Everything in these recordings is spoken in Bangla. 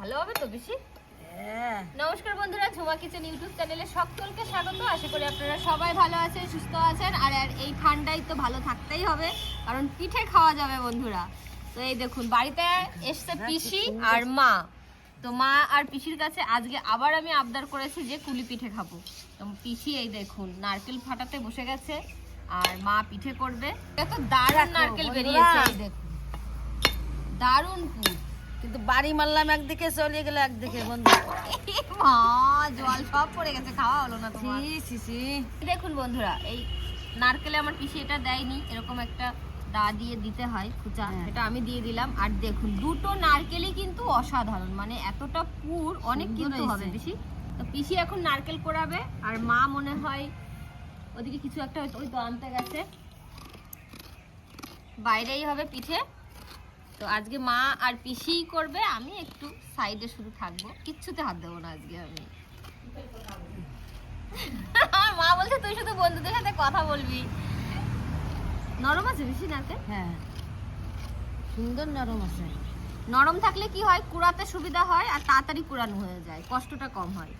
ভালো হবে তো বেশি। নমস্কার বন্ধুরা, ঝুমা কিচেন ইউটিউব চ্যানেলে সকলকে স্বাগত। আশা করি আপনারা সবাই ভালো আছেন, সুস্থ আছেন। আর এই ঠান্ডায় তো ভালো থাকতেই হবে, কারণ পিঠে খাওয়া যাবে বন্ধুরা। তো এই দেখুন বাড়িতে এসছে পিসি আর মা। তো মা আর পিসির কাছে আজকে আবার আমি আবদার করেছি যে কুলি পিঠে খাবো। তো পিসি এই দেখুন নারকেল ফাটাতে বসে গেছে আর মা পিঠে করবে। এত দারুণ নারকেল বেরিয়েছে, এই দেখুন দারুণ পুর। কিন্তু বাড়ি মারলাম একদিকে, চলে গেল একদিকে বন্ধু। মা জল সব পড়ে গেছে, খাওয়া হলো না তোমার। দেখুন বন্ধুরা, এই নারকেলে আমার পিসি এটা দেয়নি, এরকম একটা দা দিয়ে দিতে হয় খুচা, এটা আমি দিয়ে দিলাম। আর দেখুন দুটো নারকেলই কিন্তু অসাধারণ, মানে এতটা পুর অনেক কিন্তু হবে পিসি। তো পিসি এখন নারকেল কোড়াবে আর মা মনে হয় ওদিকে কিছু একটা ওই তো আনতে গেছে, বাইরেই হবে পিঠে। তো আজকে মা আর পিসিই করবে, আমি একটু সাইডে শুধু থাকবো, কিচ্ছুতে হাত দেবো না আজকে আমি। মা বলছে তুই শুধু বন্ধুদের সাথে কথা বলবি। নরম আছে বেশি নারকেল? হ্যাঁ, সুন্দর নরম আছে। নরম থাকলে কি হয়, কুড়াতে সুবিধা হয় আর তাড়াতাড়ি কুড়ানো হয়ে যায়, কষ্টটা কম হয়।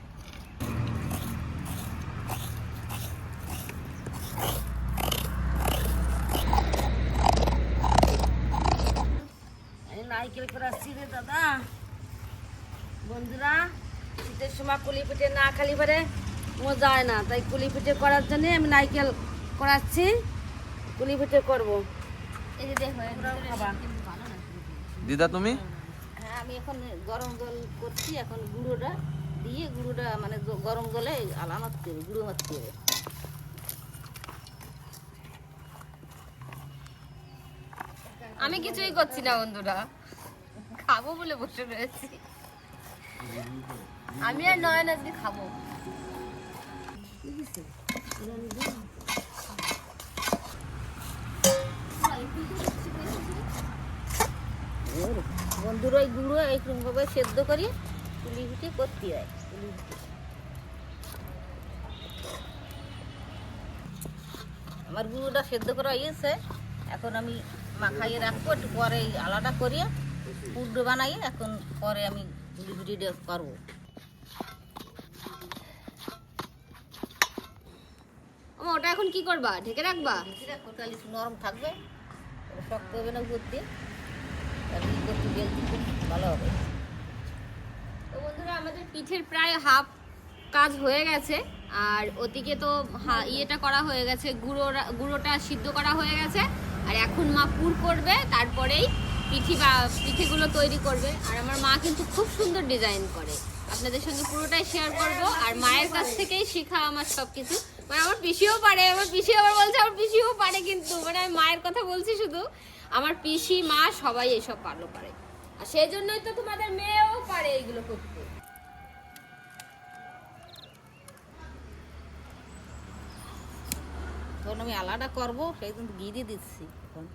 নারকেল করাচ্ছি রে দাদা। বন্ধুরা, শীতের সময় কুলি পিঠে না খালি পারে মজা হয় না, তাই কুলি পিঠে করার জন্য আমি নারকেল করাচ্ছি। কুলি পিঠে করবো। এই যে দেখো খাবা দিদা তুমি? হ্যাঁ, আমি এখন গরম জল করছি, এখন গুঁড়োটা দিয়ে গুঁড়োটা মানে গরম জলে আলা মারতে হবে, গুঁড়ো মারতে হবে। আমি কিছুই করছি না বন্ধুরা, খাবো বলে বসে রয়েছি। আমি আর নয়ন আজকে খাবো। বন্ধুরা, ওই গুঁড়ো এইরকম ভাবে সেদ্ধ করি কুলি পিঠে করতে হয়। কুলি পিঠে আমার গুঁড়োটা সেদ্ধ করা হয়েছে, এখন আমি মাখাইয়ে রাখবো, একটু পরে আলাদা করিয়ে পুডো বানাইয়ে এখন পরে আমি কুলি পিঠে করবো। ওটা এখন কি করবা, ঢেকে রাখবা? তাহলে একটু নরম থাকবে, শক্ত হবে না উপর দিয়ে, তাহলে ই করতে বেলতে খুব ভালো হবে। তো বন্ধুরা, আমাদের পিঠের প্রায় হাফ কাজ হয়ে গেছে। আর ওদিকে তো ইয়েটা করা হয়ে গেছে, গুঁড়োটা সিদ্ধ করা হয়ে গেছে। আর এখন মা পুর করবে, তারপরেই পিঠেগুলো তৈরি করবে। আর আমার মা কিন্তু খুব সুন্দর ডিজাইন করে, আপনাদের সঙ্গে পুরোটাই শেয়ার করব। আর মায়ের কাছ থেকেই শেখা আমার সব কিছু। মানে আমার পিসিও পারে, আমার পিসি আবার বলছে আমার পিসিও পারে, কিন্তু মানে আমি মায়ের কথা বলছি শুধু, আমার পিসি মা সবাই এসব ভালো পারে। আর সেই জন্যই তো তোমাদের মেয়েও পারে এইগুলো করতে। তখন আমি আলাদা করবো, সেই জন্য ঘি দিয়ে দিচ্ছি। এখন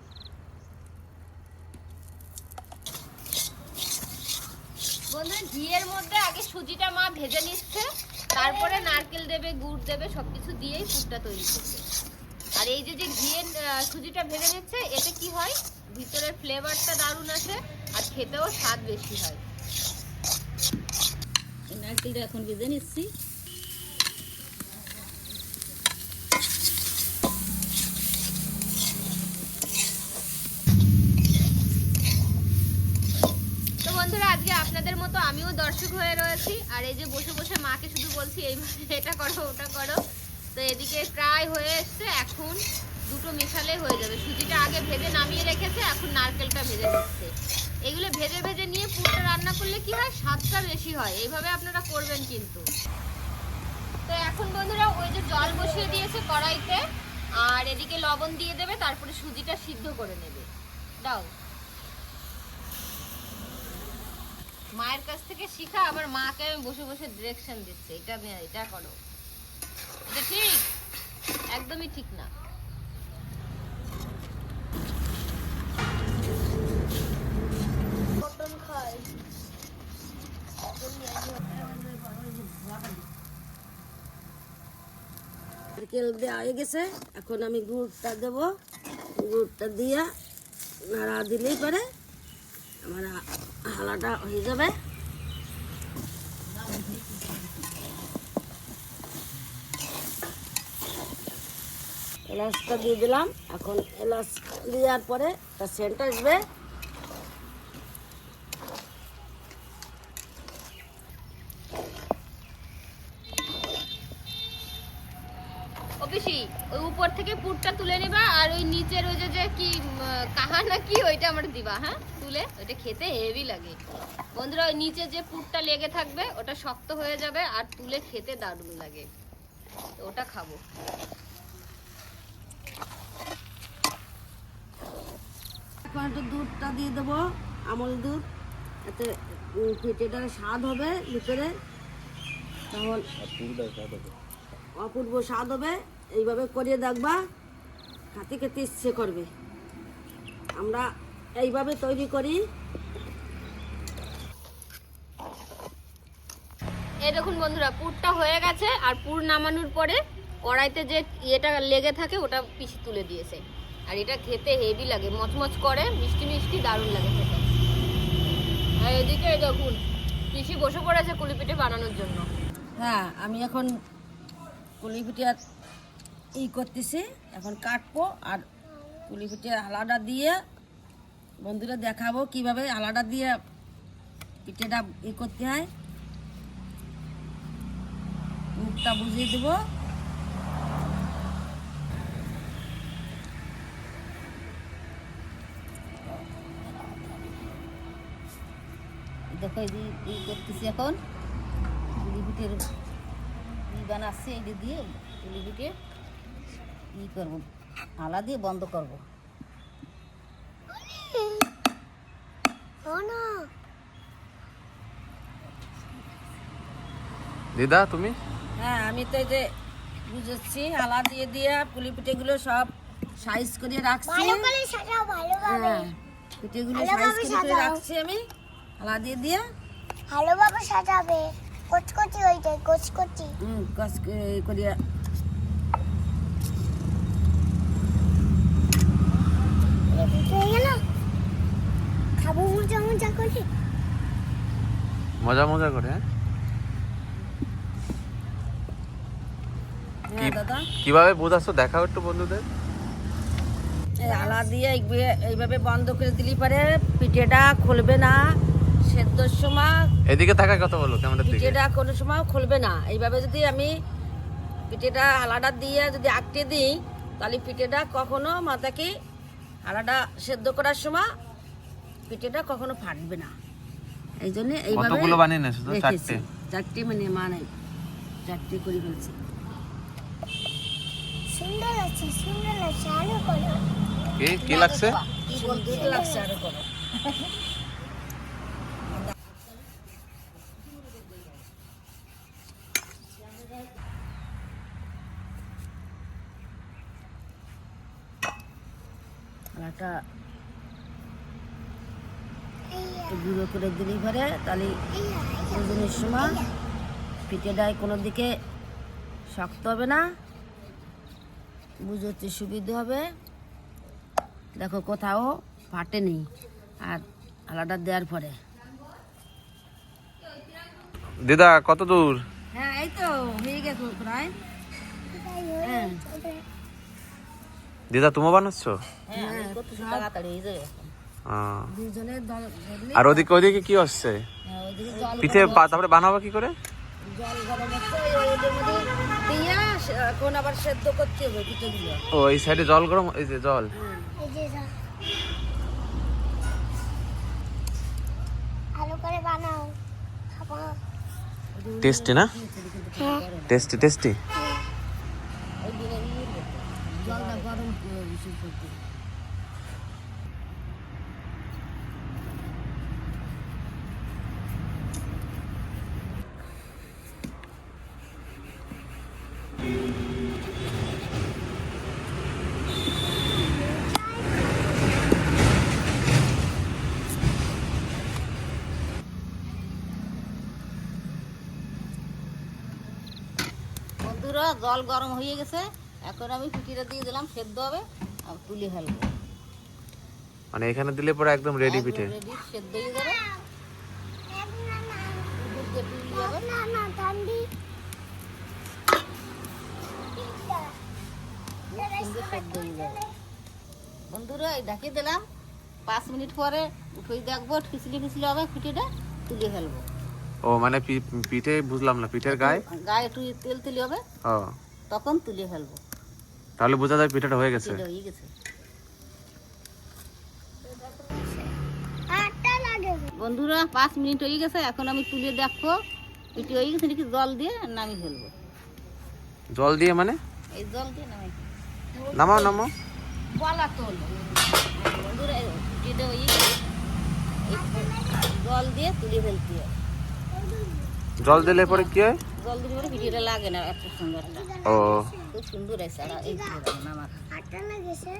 বন্ধুরা, ঘিয়ের মধ্যে আগে সুজিটা মা ভেজে নিচ্ছে, তারপরে নারকেল দেবে, গুড় দেবে, সবকিছু দিয়েই পুরটা তৈরি করবে। আর এই যে ঘিয়ের সুজিটা ভেজে নিচ্ছে, এতে কি হয়, ভিতরের ফ্লেভারটা দারুণ আসে আর খেতেও স্বাদ বেশি হয়। এই নারকেলটা এখন ভেজে নিচ্ছি। তো বন্ধুরা, আজকে আপনাদের মতো আমিও দর্শক হয়ে রয়েছি। আর এই যে বসে বসে মাকে শুধু বলছি এইভাবে এটা করো ওটা করো। তো এদিকে প্রায় হয়ে এসছে, এখন দুটো মেশালে হয়ে যাবে। সুজিটা আগে ভেজে নামিয়ে রেখেছে, এখন নারকেলটা ভেজে নিচ্ছে। এগুলো ভেজে ভেজে নিয়ে পুরটা রান্না করলে কি হয়, স্বাদটা বেশি হয়। এইভাবে আপনারা করবেন কিন্তু। তো এখন বন্ধুরা, ওই যে জল বসিয়ে দিয়েছে কড়াইতে, আর এদিকে লবণ দিয়ে দেবে, তারপরে সুজিটা সিদ্ধ করে নেবে। দাও, মায়ের কাছ থেকে শিখা আবার মাকে আমি বসে বসে ডিরেকশন দিচ্ছে, এটা করো, এটা ঠিক একদমই ঠিক না। নারকেল দেওয়া হয়ে গেছে, এখন আমি গুড়টা দেবো। গুড়টা দিয়া নাড়া দিলেই পারে আমার হালাটা হয়ে যাবে। এলাচটা দিয়ে দিলাম। এখন এলাচ দেওয়ার পরে তার সেন্ট আসবে। অফিসি ওই উপর থেকে পুরটা তুলে নিবা, আর ওই নিচের ওই যে কি কাহা না কি ওইটা আমার দিবা, হ্যাঁ তুলে। ওইটা খেতে হেভি লাগে বন্ধুরা। ওই নিচে যে পুরটা লেগে থাকবে ওটা শক্ত হয়ে যাবে, আর তুলে খেতে দারুণ লাগে, তো ওটা খাবো। এখন একটু দুধটা দিয়ে দেবো, আমল দুধ, এতে পিঠেটার স্বাদ হবে ভিতরে, তখন অপূর্ব স্বাদ হবে। এইভাবে করিয়ে দেখবা, খেতে খেতে ইচ্ছে করবে। আমরা এইভাবে তৈরি করি। এই দেখুন বন্ধুরা, পুরটা হয়ে গেছে, আর পুর নামানোর পরে কড়াইতে যে ইয়েটা লেগে থাকে ওটা পিষে তুলে দিয়েছে। আর এটা খেতে হেভি লাগে, মচমচ করে, মিষ্টি মিষ্টি, দারুণ লাগে খেতে। আর এদিকে এই দেখুন পিসি বসে পড়েছে কুলি পিঠে বানানোর জন্য। হ্যাঁ, আমি এখন কুলি পিঠে করতেছি, এখন কাটবো। আর কুলি পিঠে আলাদা দিয়ে বন্ধুরা দেখাবো কিভাবে আলাদা দিয়ে পিঠেটা করতে হয়। মুখটা বুঝিয়ে দেবো। দেখো এই যে করতেছি এখন পুলি পিঠের বানাচ্ছি। এই দিয়ে পুলি পিঠে করবো, আলা দিয়ে বন্ধ করবো। দিদা তুমি? হ্যাঁ, আমি তো এই যে বুঝেছি, আলা দিয়ে দিয়ে পুলি পিঠেগুলো সব সাইজ করে রাখছি। হ্যাঁ, পিঠেগুলো সাইজ করে রাখছি আমি আলা দিয়ে দিয়ে। ভালোভাবে সাজাবে, কচকচি হয়ে যায়, কচকচি। কস করিয়া হয়ে গেল, খাবো মজা মজা করে। মজা মজা করে, হ্যাঁ? হ্যাঁ দাদা, কিভাবে বোঝাচ্ছ দেখাও একটু বন্ধুদের। এই আলা দিয়ে এইভাবে বন্ধ করে দিলি পারে পিঠেটা খুলবে না সেদ্ধর সময়। এদিকে থাকা কথা বলো, ক্যামেরার দিকে। পিঠেটা কোনো সময় খুলবে না। এইভাবে যদি আমি পিঠেটা আলাদা দিয়ে যদি আটকে দিই, তাহলে পিঠেটা কখনো মাথাকে আলাদা সেদ্ধ করার সময় পিঠেটা কখনো ফাটবে না। এই জন্য এইভাবে কতগুলো বানিয়ে নিয়েছো? তো রেখেছি। চারটে। চারটে মানে চারটে করে ফেলছি। সুন্দর আছে, সুন্দর আছে, আরো করো। কি লাগছে? সুন্দর লাগছে, আরো করো। আলাটা গুঁড়ো করে দিলেই পারে, তাহলে ওজনের সময় পিঠেটায় কোনো দিকে শক্ত হবে না, বুঝতে সুবিধা হবে। দেখো কোথাও ফাটে নেই। আর আলাদা দেওয়ার পরে দিদা কত দূর? হ্যাঁ, এই তো হয়ে গেছে প্রায়। হ্যাঁ, দিদা তুমি বানাচ্ছ? হ্যাঁ, আমি করতেছি তাড়াতাড়ি এই যে। দুজনের আর ওদিকে ওদিকে কি হচ্ছে? ওইদিকে জল পিঠে তারপরে বানাবো কি করে? জল গরম হচ্ছে, ওদের মধ্যে দিয়ে এখন আবার সেদ্ধ করতে হবে পিঠেগুলো। ও এই সাইডে জল গরম, এই যে জল। এই যে যা। ভালো করে বানাও, খাবো। টেস্টি না? Tasty tasty. জলটা গরম বেশি করতে। বন্ধুরা জল গরম হয়ে গেছে, এখন আমি পিঠিটা দিয়ে দিলাম, সেদ্ধ হবে, আর তুলে ফেলবো। মানে এখানে দিলে পরে একদম রেডি পিঠে। রেডি, সেদ্ধ হয়ে যাবে, দুধ দিয়ে তুলে যাবে। না না ঠান্ডি। সুন্দর সেদ্ধ হয়ে যাবে। বন্ধুরা এই ঢাকিয়ে দিলাম, 5 মিনিট পরে উঠেই দেখবো খিচলি খিচলি হবে, পিঠেটা তুলে ফেলবো। ও মানে পিঠে বুঝলাম না, পিঠের গায়ে গায়ে একটু তেল তেল হবে, ও তখন তুলে ফেলবো। তাহলে বোঝা যায় পিঠাটা হয়ে গেছে। পিঠে হয়ে গেছে। আটটা লাগে। বন্ধুরা 5 মিনিট হয়ে গেছে, এখন আমি তুলে দেখবো পিঠে হয়ে গেছে নাকি। জল দিয়ে নামিয়ে ফেলবো। জল দিয়ে মানে? এই জল দিয়ে নামিয়ে নামাও নামাও। বলা তোল। বন্ধুরা এই পিঠেটা হয়ে গেছে, এই জল দিয়ে তুলে ফেলতে হবে। জল দিলে পরে কি হয়? জল দিলে পরে পিঠেটা লাগে না, এত সুন্দরটা, ও খুব সুন্দর আছে। আর এই নামা আটটা লাগেছে।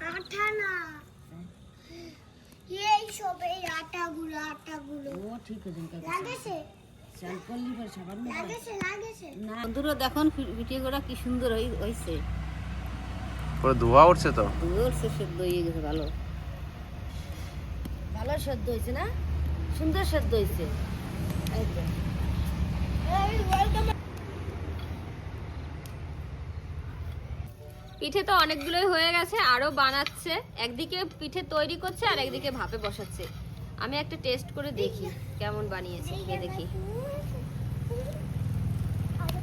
আটা না, এই সব এই আটাগুলো ও ঠিক আছে, লাগেছে চাল করলি পরে সাবান লাগেছে। বন্ধুরা দেখুন পিঠে করা কি সুন্দর হয়েছে। পুরো ধোয়া উঠছে তো। দূরছে সেদ্ধ হয়ে গেছে ভালো। ভালো সেদ্ধ হয়েছে না, সুন্দর সেদ্ধ হয়েছে। এই তো। পিঠে তো অনেকগুলোই হয়ে গেছে, আরো বানাচ্ছে। একদিকে পিঠে তৈরি করছে আর একদিকে ভাপে বসাচ্ছে। আমি একটা টেস্ট করে দেখি কেমন বানিয়েছে, খেয়ে দেখি।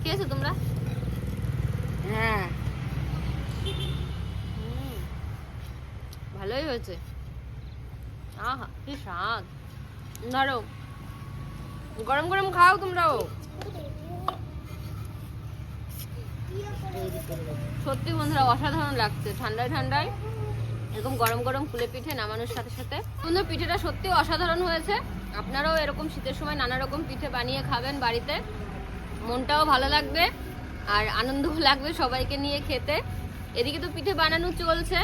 খেয়েছো তোমরা? হ্যাঁ, ভালোই হয়েছে। আহা কি স্বাদ, ধরো গরম গরম খাও তোমরাও। সত্যি বন্ধুরা অসাধারণ লাগছে, ঠান্ডায় ঠান্ডায় এরকম গরম গরম কুলে পিঠে নামানোর সাথে সাথে। বন্ধু পিঠেটা সত্যি অসাধারণ হয়েছে। আপনারাও এরকম শীতের সময় নানা রকম পিঠে বানিয়ে খাবেন বাড়িতে, মনটাও ভালো লাগবে আর আনন্দও লাগবে সবাইকে নিয়ে খেতে। এদিকে তো পিঠে বানানো চলছে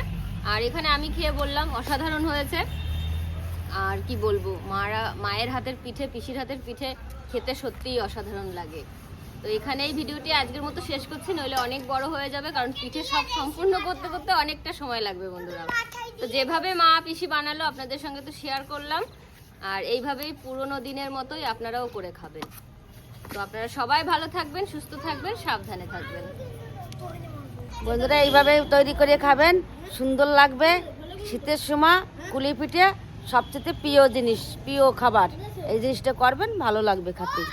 আর এখানে আমি খেয়ে বললাম অসাধারণ হয়েছে। আর কি বলবো, মায়ের হাতের পিঠে, পিসির হাতের পিঠে খেতে সত্যিই অসাধারণ লাগে। তো এখানে এই ভিডিওটি আজকের মতো শেষ করছি, নইলে অনেক বড় হয়ে যাবে, কারণ পিঠে সব সম্পূর্ণ করতে করতে অনেকটা সময় লাগবে বন্ধুরা। তো যেভাবে মা পিসি বানালো আপনাদের সঙ্গে তো শেয়ার করলাম, আর এইভাবেই পুরোনো দিনের মতোই আপনারাও করে খাবেন। তো আপনারা সবাই ভালো থাকবেন, সুস্থ থাকবেন, সাবধানে থাকবেন। বন্ধুরা এইভাবে তৈরি করে খাবেন, সুন্দর লাগবে। শীতের সময় কুলি পিঠে সবচেয়ে প্রিয় জিনিস, প্রিয় খাবার। এই জিনিসটা করবেন, ভালো লাগবে খেতে।